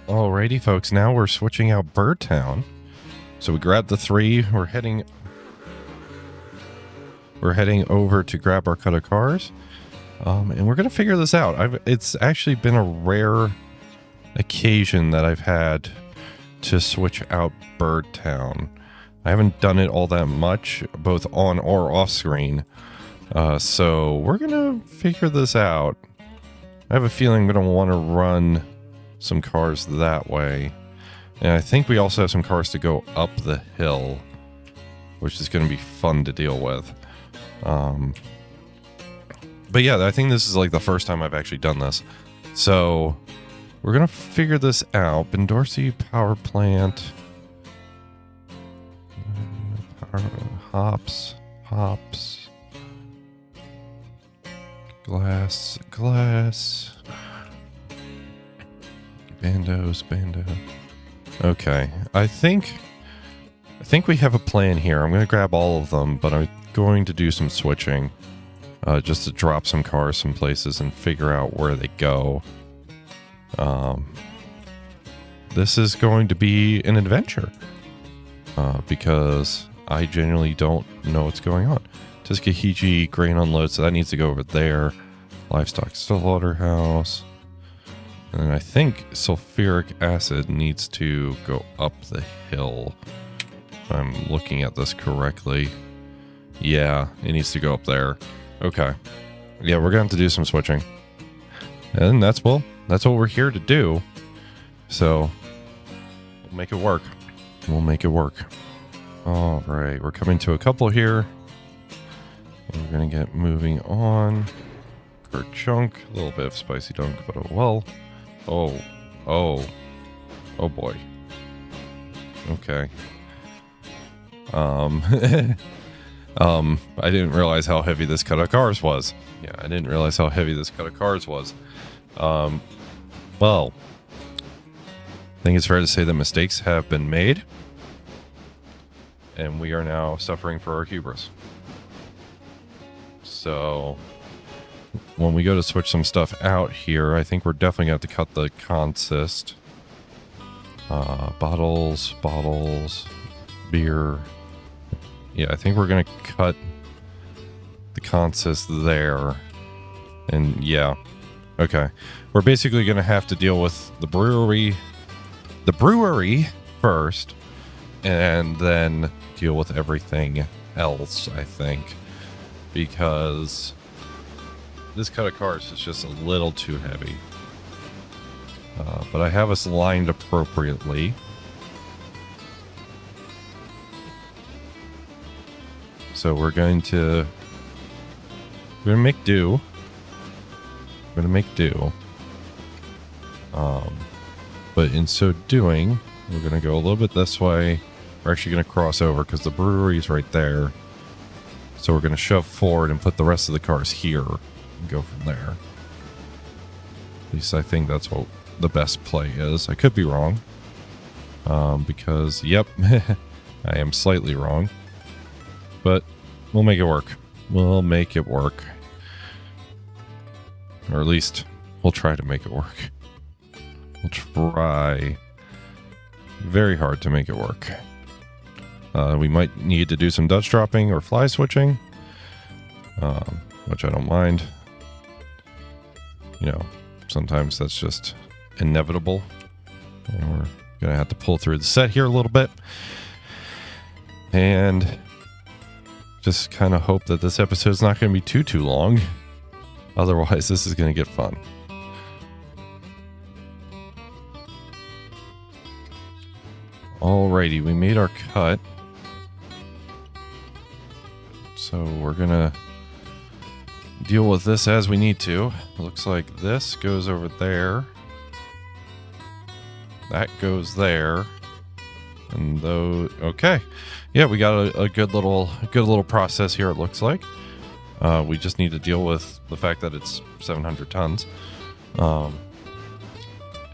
Alrighty, folks. Now we're switching out Birdtown. So we grabbed the 3. We're heading over to grab our cut of cars, and we're gonna figure this out. It's actually been a rare occasion that I've had to switch out Birdtown. I haven't done it all that much, both on or off screen. So we're gonna figure this out. I have a feeling I'm gonna want to run some cars that way, and I think we also have some cars to go up the hill, which is going to be fun to deal with. But yeah, I think this is like the first time I've actually done this, so we're gonna figure this out. Bendorsey Power Plant, hops, glass, bando. Okay, I think we have a plan here. I'm going to grab all of them, but I'm going to do some switching, just to drop some cars some places and figure out where they go. This is going to be an adventure, because I genuinely don't know what's going on. Tuskegee grain unload, so that needs to go over there. Livestock slaughterhouse. And then I think sulfuric acid needs to go up the hill. If I'm looking at this correctly. Yeah, it needs to go up there. Okay. Yeah, we're going to have to do some switching. And that's what we're here to do. So, we'll make it work. All right, we're coming to a couple here. And we're going to get moving on. Chunk, a little bit of spicy dunk, but oh well. Oh boy. Okay. I didn't realize how heavy this cut of cars was. Yeah, I didn't realize how heavy this cut of cars was. Well, I think it's fair to say that mistakes have been made, and we are now suffering for our hubris. So when we go to switch some stuff out here, I think we're definitely going to have to cut the consist. Bottles, beer. Yeah, I think we're going to cut the consist there. And yeah, okay. We're basically going to have to deal with the brewery first, and then deal with everything else, I think. Because this cut of cars is just a little too heavy. But I have us lined appropriately. So we're going to make do. But in so doing, we're going to go a little bit this way. We're actually going to cross over because the brewery is right there. So we're going to shove forward and put the rest of the cars here and go from there. At least I think that's what the best play is. I could be wrong. Because, yep, I am slightly wrong. But we'll make it work. Or at least we'll try to make it work. We'll try very hard to make it work. We might need to do some Dutch dropping or fly switching, which I don't mind. You know, sometimes that's just inevitable. And we're going to have to pull through the set here a little bit. And just kind of hope that this episode's not going to be too long. Otherwise, this is going to get fun. Alrighty, we made our cut. So we're going to deal with this as we need to. It looks like this goes over there. That goes there. And though, okay. Yeah, we got a good little process here, it looks like. We just need to deal with the fact that it's 700 tons. And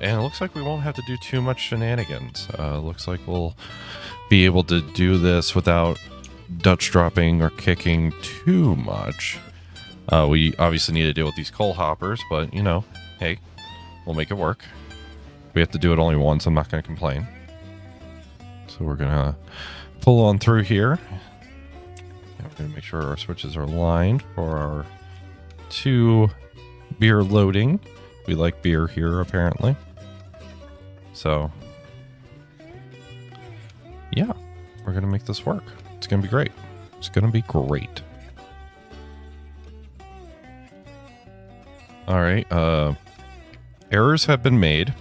it looks like we won't have to do too much shenanigans. Looks like we'll be able to do this without Dutch dropping or kicking too much. We obviously need to deal with these coal hoppers, but, you know, hey, we'll make it work. We have to do it only once. I'm not going to complain. So we're going to pull on through here. We're going to make sure our switches are aligned for our 2 beer loading. We like beer here, apparently. So, yeah, we're going to make this work. It's going to be great. It's going to be great. All right. Errors have been made.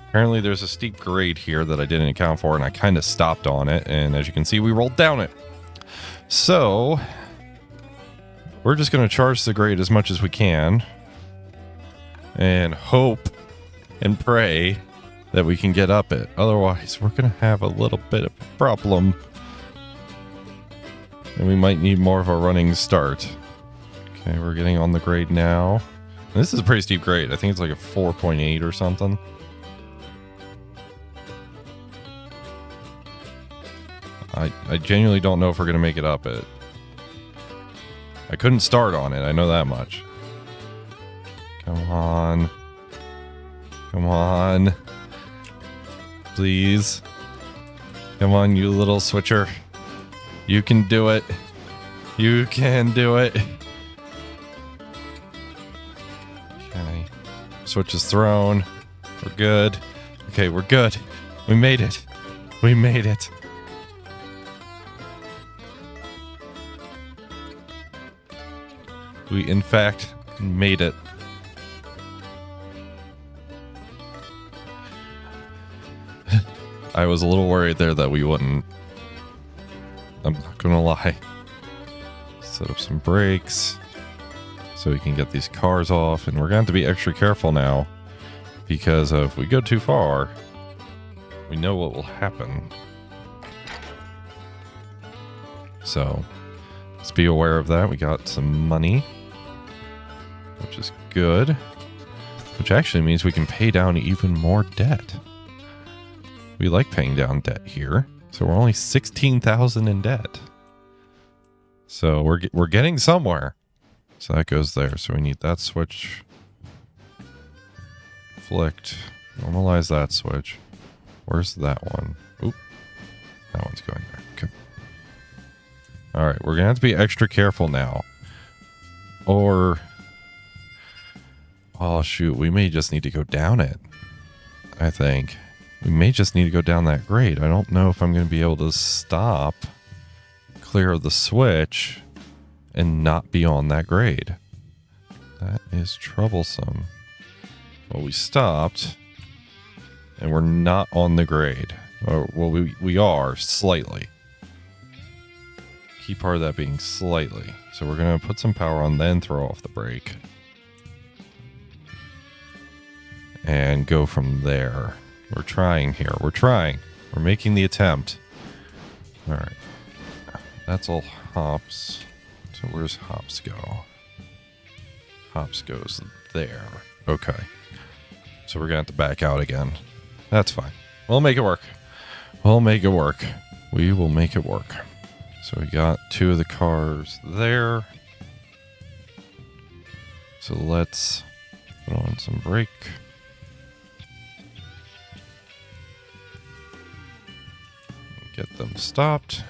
Apparently there's a steep grade here that I didn't account for, and I kind of stopped on it. And as you can see, we rolled down it. So we're just going to charge the grade as much as we can and hope and pray that we can get up it. Otherwise, we're going to have a little bit of a problem. And we might need more of a running start. Okay, we're getting on the grade now. This is a pretty steep grade. I think it's like a 4.8 or something. I genuinely don't know if we're going to make it up it. I couldn't start on it. I know that much. Come on. Come on. Please. Come on, you little switcher. You can do it. You can do it. Okay. Switch is thrown. We're good. Okay, we're good. We made it. We made it. We, in fact, made it. I was a little worried there that we wouldn't. I'm not gonna lie. Set up some brakes so we can get these cars off, and we're going to have to be extra careful now because if we go too far, we know what will happen. So let's be aware of that. We got some money, which is good, which actually means we can pay down even more debt. We like paying down debt here, so we're only 16,000 in debt. So we're getting somewhere. So that goes there. So we need that switch flicked. Normalize that switch. Where's that one? Oop, that one's going there. Okay. All right, we're gonna have to be extra careful now, or oh shoot, we may just need to go down it. I think we may just need to go down that grade. I don't know if I'm going to be able to stop, clear the switch, and not be on that grade. That is troublesome. Well, we stopped, and we're not on the grade. Well, we are slightly. Key part of that being slightly. So we're going to put some power on, then throw off the brake. And go from there. We're trying here. We're trying. We're making the attempt. All right. That's all hops. So where's hops go? Hops goes there. Okay. So we're going to have to back out again. That's fine. We'll make it work. We'll make it work. We will make it work. So we got 2 of the cars there. So let's put on some brake. Get them stopped.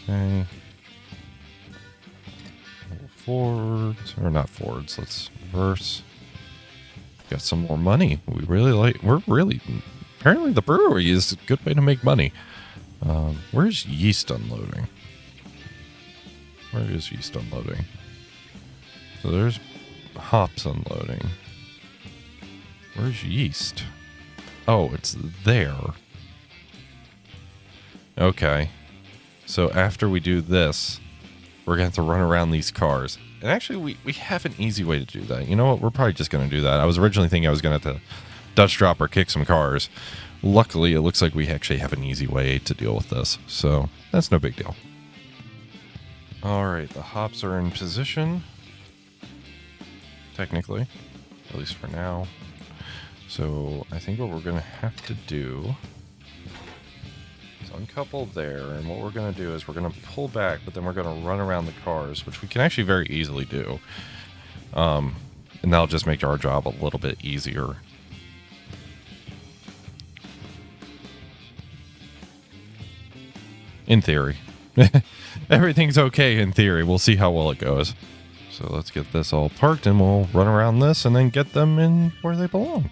Okay. Forwards, or not forwards, let's reverse. Got some more money. Apparently the brewery is a good way to make money. Where's yeast unloading? Where is yeast unloading? So there's hops unloading. Where's yeast? Oh, it's there. Okay. So after we do this, we're going to have to run around these cars. And actually, we have an easy way to do that. You know what? We're probably just going to do that. I was originally thinking I was going to have to Dutch drop or kick some cars. Luckily, it looks like we actually have an easy way to deal with this. So that's no big deal. All right, the hops are in position. Technically, at least for now. So I think what we're going to have to do is uncouple there. And what we're going to do is we're going to pull back, but then we're going to run around the cars, which we can actually very easily do. And that'll just make our job a little bit easier. In theory. Everything's okay in theory. We'll see how well it goes. So let's get this all parked and we'll run around this and then get them in where they belong.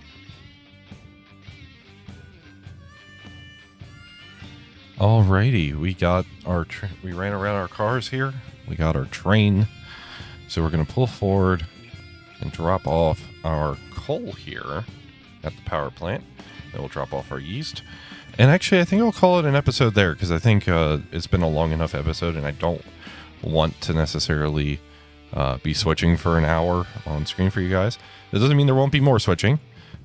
Alrighty, we got our we ran around our cars here. We got our train. So we're going to pull forward and drop off our coal here at the power plant. Then we'll drop off our yeast. And actually, I think I'll call it an episode there because I think it's been a long enough episode and I don't want to necessarily be switching for an hour on screen for you guys. That doesn't mean there won't be more switching.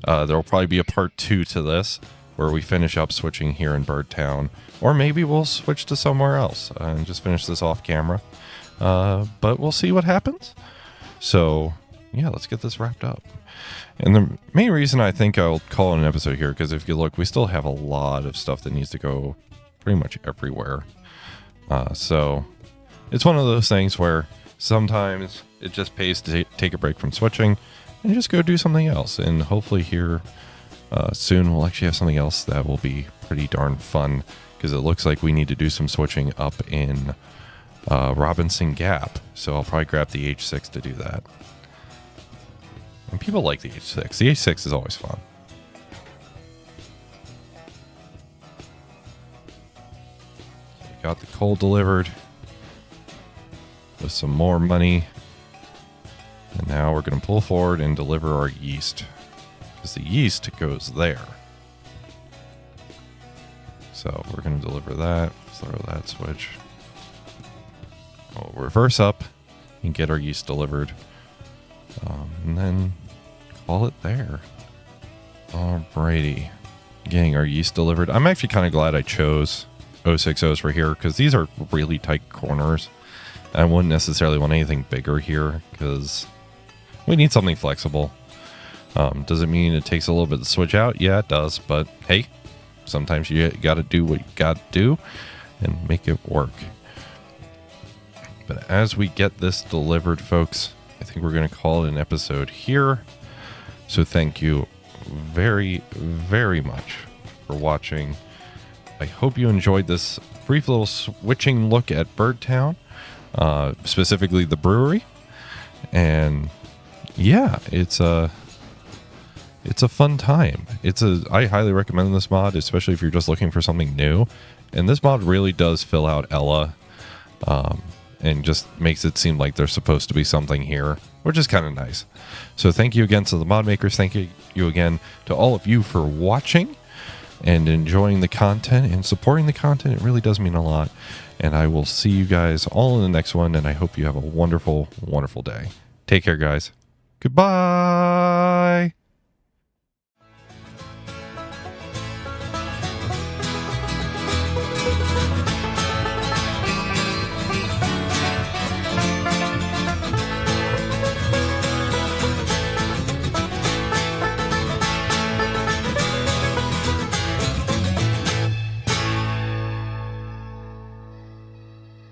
There will probably be a part 2 to this where we finish up switching here in Birdtown. Or maybe we'll switch to somewhere else and just finish this off camera. But we'll see what happens. So, yeah, let's get this wrapped up. And the main reason I think I'll call it an episode here, because if you look, we still have a lot of stuff that needs to go pretty much everywhere. So it's one of those things where sometimes it just pays to take a break from switching and just go do something else. And hopefully here soon we'll actually have something else that will be pretty darn fun, because it looks like we need to do some switching up in Robinson Gap. So I'll probably grab the H6 to do that. And people like the H6. The H6 is always fun. So we got the coal delivered with some more money. And now we're going to pull forward and deliver our yeast, because the yeast goes there. So we're going to deliver that. Throw that switch. We'll reverse up and get our yeast delivered. And then call it there. Alrighty. Getting our yeast delivered. I'm actually kind of glad I chose 060s for here, because these are really tight corners. I wouldn't necessarily want anything bigger here, because we need something flexible. Does it mean it takes a little bit to switch out? Yeah, it does. But hey, sometimes you got to do what you got to do and make it work. But as we get this delivered, folks, I think we're going to call it an episode here. So thank you very, very much for watching. I hope you enjoyed this brief little switching look at Birdtown, specifically the brewery. And yeah, it's a fun time. I highly recommend this mod, especially if you're just looking for something new. And this mod really does fill out Ella. And just makes it seem like there's supposed to be something here, which is kind of nice. So thank you again to the mod makers. Thank you again to all of you for watching and enjoying the content and supporting the content. It really does mean a lot. And I will see you guys all in the next one. And I hope you have a wonderful, wonderful day. Take care, guys. Goodbye.